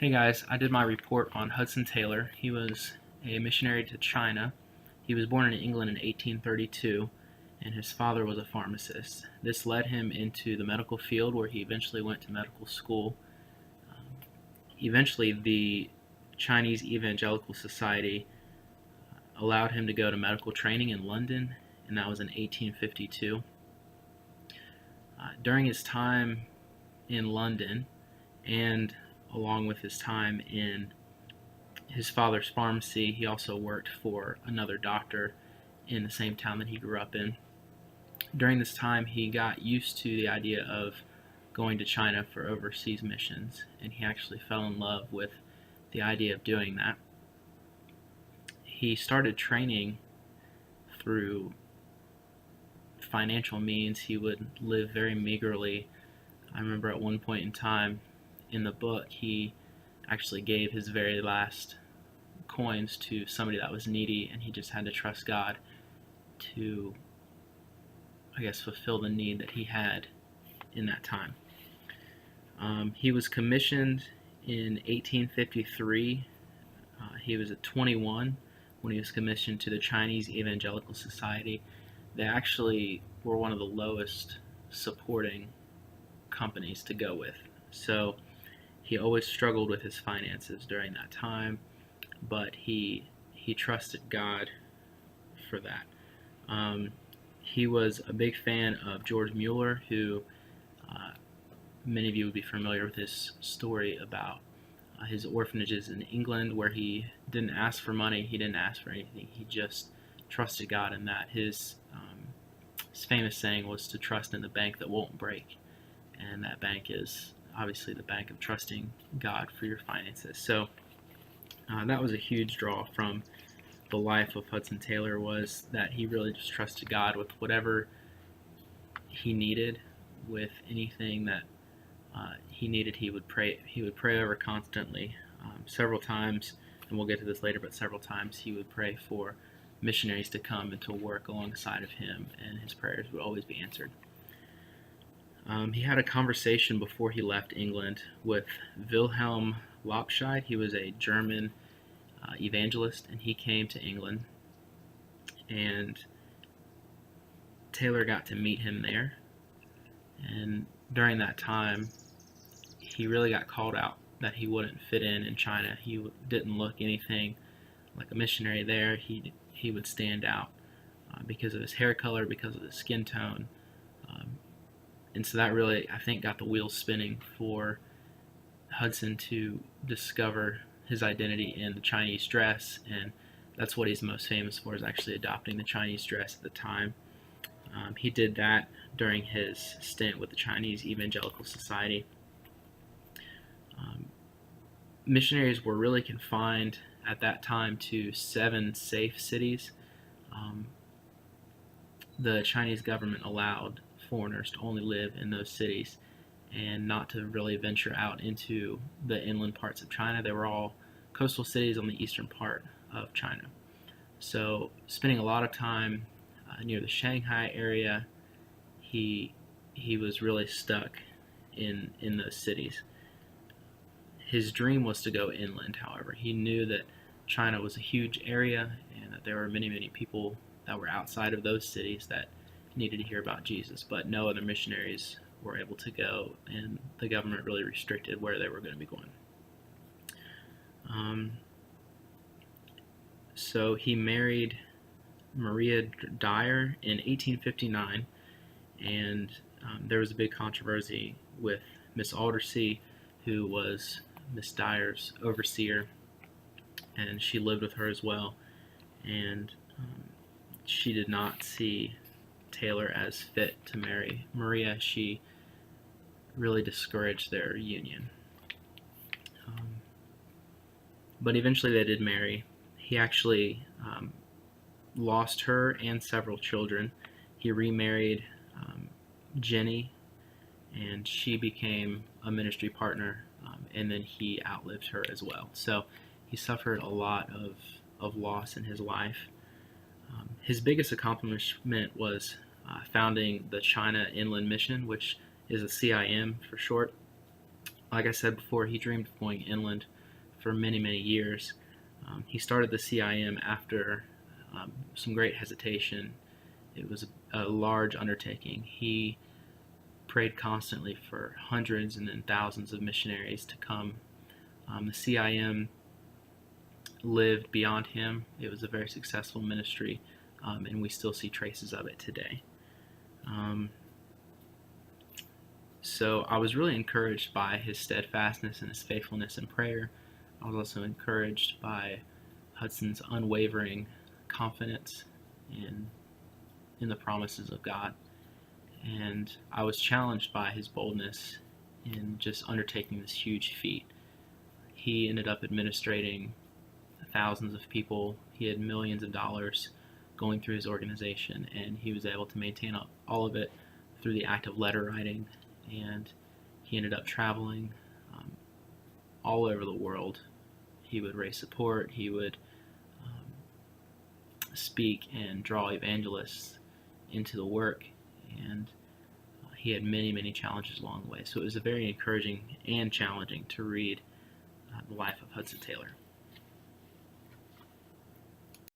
Hey guys, I did my report on Hudson Taylor. He was a missionary to China. He was born in England in 1832, and his father was a pharmacist. This led him into the medical field where he eventually went to medical school. Um, Eventually, the Chinese Evangelical Society allowed him to go to medical training in London, and that was in 1852. During his time in London, and along with his time in his father's pharmacy, he also worked for another doctor in the same town that he grew up in. During this time, he got used to the idea of going to China for overseas missions, and he actually fell in love with the idea of doing that. He started training through financial means. He would live very meagerly. I remember at one point in time in the book, he actually gave his very last coins to somebody that was needy, and he just had to trust God to, I guess, fulfill the need that he had in that time. He was commissioned in 1853. He was at 21 when he was commissioned to the Chinese Evangelical Society. They actually were one of the lowest supporting companies to go with. So he always struggled with his finances during that time, but he trusted God for that. He was a big fan of George Mueller, who many of you would be familiar with his story about his orphanages in England, where he didn't ask for money, he didn't ask for anything, he just trusted God in that. His famous saying was to trust in the bank that won't break, and that bank is obviously the bank of trusting God for your finances. So that was a huge draw from the life of Hudson Taylor, was that he really just trusted God with whatever he needed, with anything that he needed. He would pray over constantly. Several times, and we'll get to this later, but several times he would pray for missionaries to come and to work alongside of him, and his prayers would always be answered. He had a conversation before he left England with Wilhelm Lobscheid. He was a German evangelist, and he came to England, and Taylor got to meet him there. And during that time, he really got called out that he wouldn't fit in China. He didn't look anything like a missionary there. He would stand out because of his hair color, because of his skin tone. And so that really, I think, got the wheels spinning for Hudson to discover his identity in the Chinese dress, and that's what he's most famous for, is actually adopting the Chinese dress at the time. He did that during his stint with the Chinese Evangelical Society. Missionaries were really confined at that time to 7 safe cities. The Chinese government allowed foreigners to only live in those cities and not to really venture out into the inland parts of China. They were all coastal cities on the eastern part of China. So spending a lot of time near the Shanghai area, he was really stuck in those cities. His dream was to go inland, however. He knew that China was a huge area and that there were many, many people that were outside of those cities that needed to hear about Jesus, but no other missionaries were able to go, and the government really restricted where they were going to be going. So he married Maria Dyer in 1859, and there was a big controversy with Miss Aldersey, who was Miss Dyer's overseer, and she lived with her as well, and she did not see Taylor as fit to marry Maria. She really discouraged their union. But eventually they did marry. He actually lost her and several children. He remarried Jenny, and she became a ministry partner, and then he outlived her as well. So he suffered a lot of loss in his life. His biggest accomplishment was founding the China Inland Mission, which is a CIM for short. Like I said before, he dreamed of going inland for many, many years. He started the CIM after some great hesitation. It was a large undertaking. He prayed constantly for hundreds and then thousands of missionaries to come. The CIM lived beyond him. It was a very successful ministry, and we still see traces of it today. So I was really encouraged by his steadfastness and his faithfulness in prayer. I was also encouraged by Hudson's unwavering confidence in the promises of God. And I was challenged by his boldness in just undertaking this huge feat. He ended up administrating thousands of people. He had millions of dollars going through his organization, and he was able to maintain all of it through the act of letter writing. And he ended up traveling all over the world. He would raise support. He would speak and draw evangelists into the work, and he had many, many challenges along the way. So it was a very encouraging and challenging to read the life of Hudson Taylor.